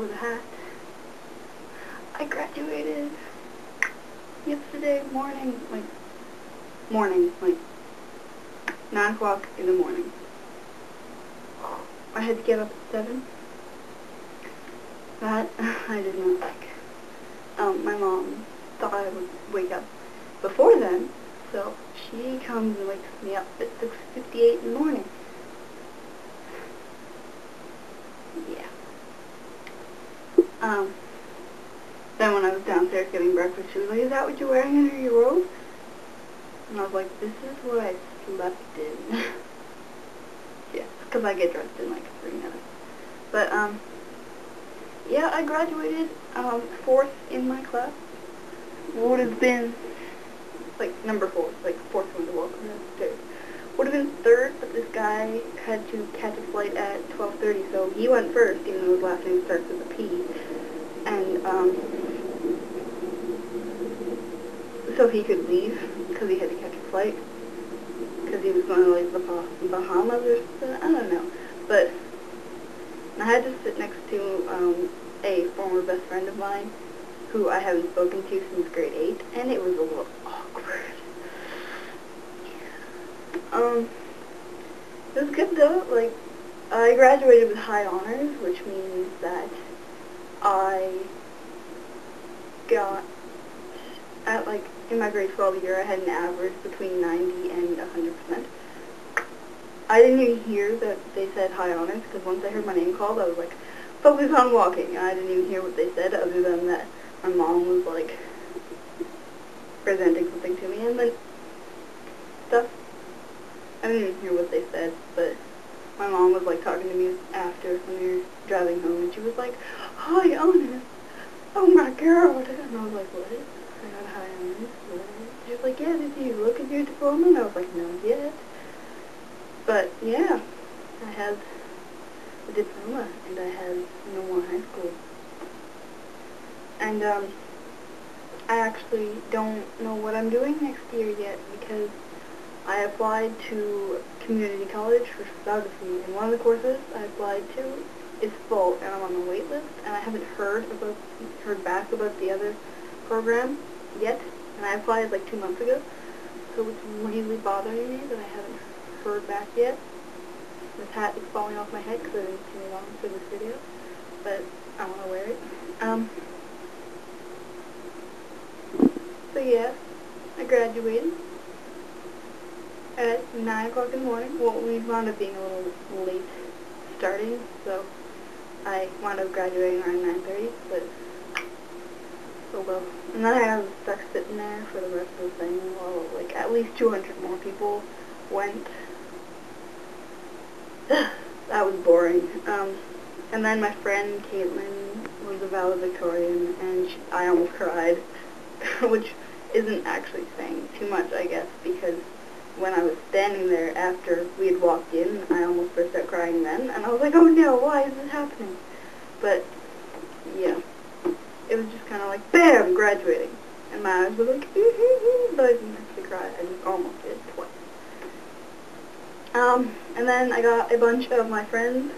with a hat. I graduated yesterday morning, like 9 o'clock in the morning. I had to get up at 7. That I did not like. My mom thought I would wake up before then, so she comes and wakes me up at 6:58 in the morning. Yeah. Then when I was downstairs getting breakfast, she was like, "Is that what you're wearing under your robe?" And I was like, "This is what I slept in." Yeah, because I get dressed in like 3 minutes. But, yeah, I graduated, 4th in my class. Would have been, like, number 4, like, 4th one to walk downstairs. Would have been 3rd, but this guy had to catch a flight at 12:30, so he went first, even though his last name starts with a P. And, so he could leave, because he had to catch a flight, because he was going to, like, the Bahamas or something, I don't know. But I had to sit next to, a former best friend of mine, who I haven't spoken to since grade 8, and it was a little awkward. It was good though. Like, I graduated with high honors, which means that I got, at like, in my grade 12 year, I had an average between 90 and 100%. I didn't even hear that they said high honors, because once I heard my name called, I was like, focus on walking. I didn't even hear what they said, other than that my mom was, like, presenting something to me, and then stuff. I didn't even hear what they said, but my mom was, like, talking to me after when we were driving home, and she was like, high honors. Oh my god. And I was like, what? I got high honors? What? She was like, yeah, did you look at your diploma? And I was like, no, yet. But, yeah, I have a diploma, and I have no more high school. And, I actually don't know what I'm doing next year yet, because I applied to community college for photography, and one of the courses I applied to is full, and I'm on the wait list, and I haven't heard back about the other program yet, and I applied like 2 months ago, so it's really bothering me that I haven't heard back yet. This hat is falling off my head because I didn't too long for this video, but I want to wear it. So yeah, I graduated at 9 o'clock in the morning. Well, we wound up being a little late starting, so I wound up graduating around 9:30, but oh well. And then I was stuck sitting there for the rest of the thing while, like, at least 200 more people went. That was boring. And then my friend Caitlin was a valedictorian, and I almost cried, which isn't actually saying too much, I guess, because when I was standing there after we had walked in, I almost burst out crying then, and I was like, oh no, why is this happening? But, yeah, it was just kind of like, bam, graduating, and my eyes were like, but I didn't actually cry, I just almost did twice. And then I got a bunch of my friends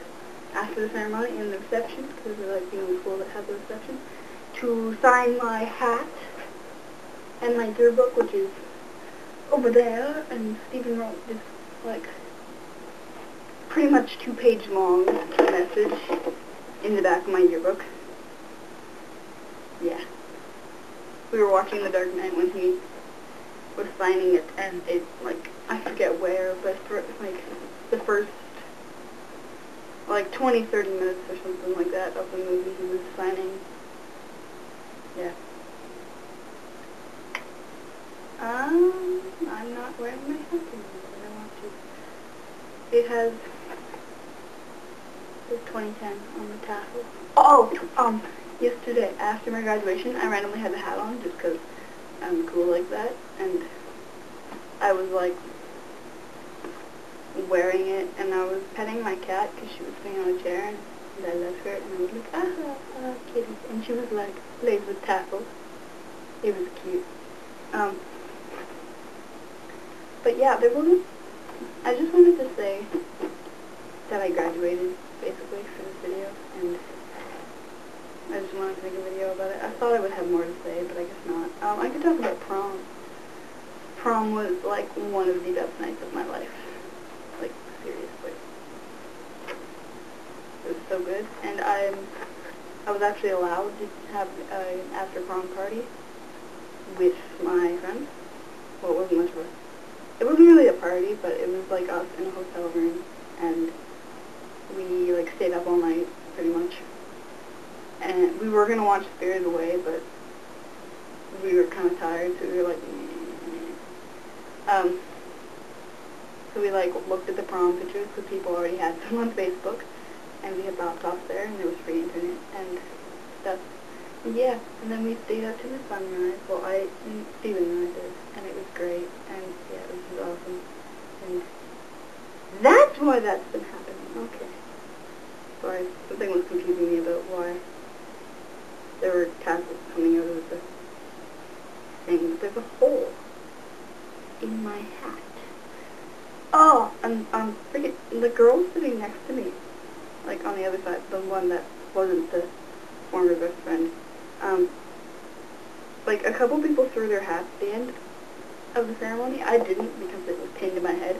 after the ceremony in the reception, because they're like the only school that has a reception, to sign my hat and my yearbook, which is over there, and Stephen wrote this, like, pretty much 2-page long message in the back of my yearbook. Yeah. We were watching The Dark Knight when he was signing it, and it, like, I forget where, but for, like, the first, like, 20-30 minutes or something like that of the movie he was signing. Yeah. I'm not wearing my hat anymore, but I want to. It has 2010 on the tassel. Oh, yesterday, after my graduation, I randomly had the hat on just because I'm cool like that, and I was, like, wearing it, and I was petting my cat because she was sitting on a chair, and I left her, and I was like, kitty, and she was like, plays with tassels. It was cute. But yeah, I just wanted to say that I graduated, basically, for this video, and I just wanted to make a video about it. I thought I would have more to say, but I guess not. I could talk about prom. Prom was like one of the best nights of my life. Like, seriously. It was so good. And I was actually allowed to have an after prom party with my friends. Well, it wasn't much of a... It wasn't really a party, but it was like us in a hotel room, and we like stayed up all night, pretty much. And we were gonna watch Spirited Away, but we were kind of tired, so we were like, so we like looked at the prom pictures because people already had some on Facebook, and we had laptops there, and there was free internet and stuff. And yeah, and then we stayed up to the sunrise. Well, Steven and I did, and it was great, and yeah, it was awesome. And that's why that's been happening. Okay. Sorry, something was confusing me about why there were tassels coming out of the thing, but there's a hole in my hat. Oh, and freaking the girl sitting next to me, like on the other side, the one that wasn't the former best friend, like a couple people threw their hats at the end of the ceremony. I didn't because it was pinned to my head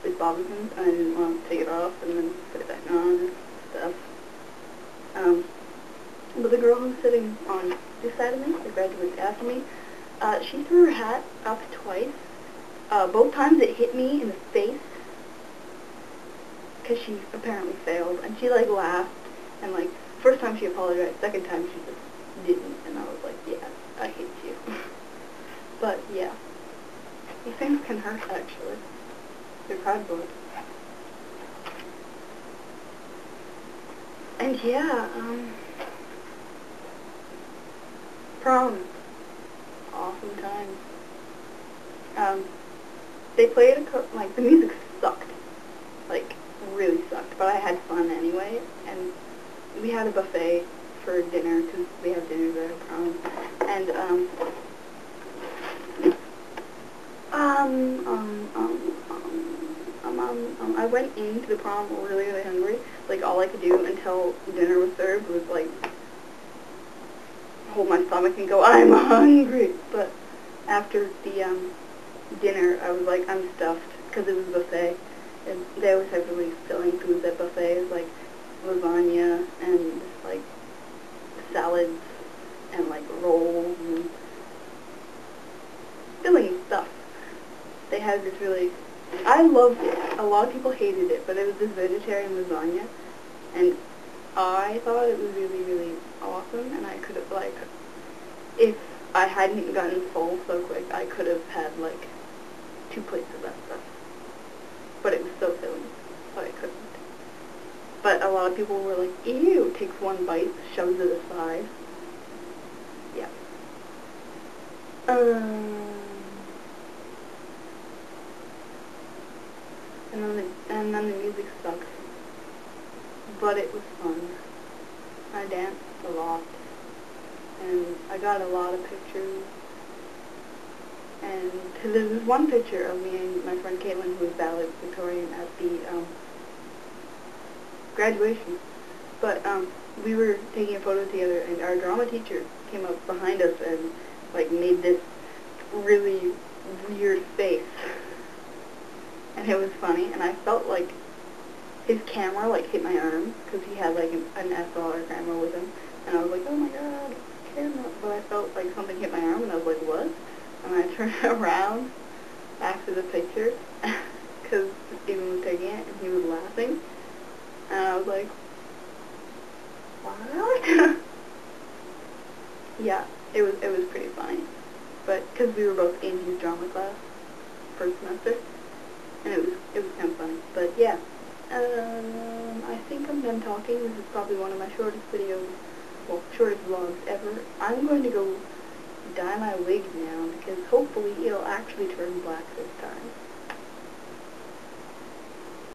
with bobby pins, and I didn't want to take it off and then put it back on and stuff. But the girl who was sitting on this side of me, the graduate after me, she threw her hat up twice. Both times it hit me in the face, because she apparently failed, and she like laughed, and like, first time she apologized, second time she just didn't, and I was like, yeah, I hate you. But yeah, these things can hurt actually. They're cardboard. And yeah, prom, awesome times. They played like, the music sucked, like, really sucked, but I had fun anyway, and we had a buffet for dinner, because we have dinners at prom, and, I went into the prom really, really hungry. Like, all I could do until dinner was served was, like, hold my stomach and go, I'm hungry, but after the, dinner, I was like, I'm stuffed, because it was a buffet, and they always have really filling foods at buffets, like lasagna, and, like, salads, and, like, rolls, and filling stuff. They had this really, I loved it. A lot of people hated it, but it was this vegetarian lasagna, and I thought it was really, really awesome, and I could have, like, if I hadn't gotten full so quick, I could have had, like, 2 plates of that stuff. But it was so filling, so I couldn't. But a lot of people were like, ew, takes one bite, shoves it aside. Yeah. And then the music sucks. But it was fun. I danced a lot. And I got a lot of pictures. And there was one picture of me and my friend Caitlin, who was valedictorian at the graduation. But we were taking a photo together, and our drama teacher came up behind us and like made this really weird face. And it was funny, and I felt like his camera like hit my arm, because he had like an SLR camera with him, and I was like, oh my god, camera. But I felt like something hit my arm, and I was like, what? And I turned around after the picture, because Steven was taking it, and he was laughing, and I was like, what? Yeah, it was pretty funny, but because we were both in his drama class first semester, and it was kind of funny. But yeah, I think I'm done talking. This is probably one of my shortest videos, well, shortest vlogs ever. I'm going to go dye my wig now, because hopefully it'll actually turn black this time.